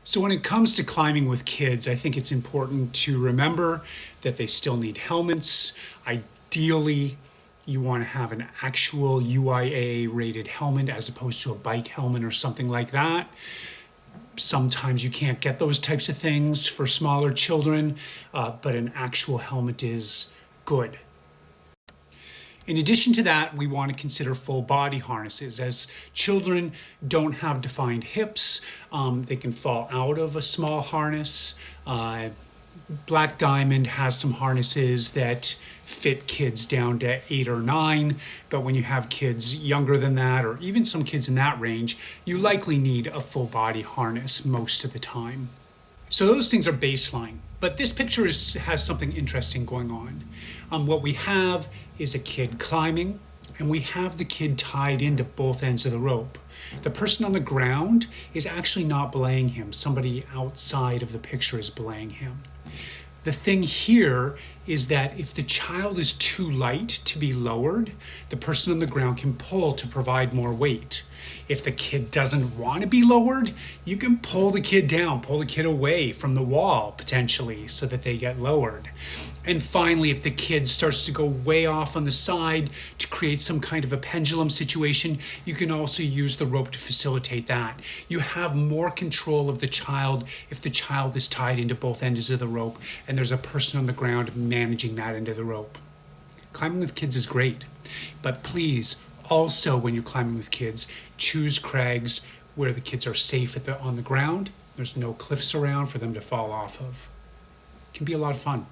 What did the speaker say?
So when it comes to climbing with kids, I think it's important to remember that they still need helmets. Ideally, you want to have an actual UIA rated helmet as opposed to a bike helmet or something like that. Sometimes you can't get those types of things for smaller children, but an actual helmet is good. In addition to that, we want to consider full body harnesses. As children don't have defined hips, they can fall out of a small harness. Black Diamond has some harnesses that fit kids down to 8 or 9, but when you have kids younger than that, or even some kids in that range, you likely need a full body harness most of the time. So those things are baseline, but this picture has something interesting going on. What we have is a kid climbing, and we have the kid tied into both ends of the rope. The person on the ground is actually not belaying him. Somebody outside of the picture is belaying him. The thing here is that if the child is too light to be lowered, the person on the ground can pull to provide more weight. If the kid doesn't want to be lowered, you can pull the kid down, pull the kid away from the wall potentially so that they get lowered. And finally, if the kid starts to go way off on the side to create some kind of a pendulum situation, you can also use the rope to facilitate that. You have more control of the child if the child is tied into both ends of the rope and there's a person on the ground managing that end of the rope. Climbing with kids is great, but please, also when you're climbing with kids, choose crags where the kids are safe on the ground. There's no cliffs around for them to fall off of. It can be a lot of fun.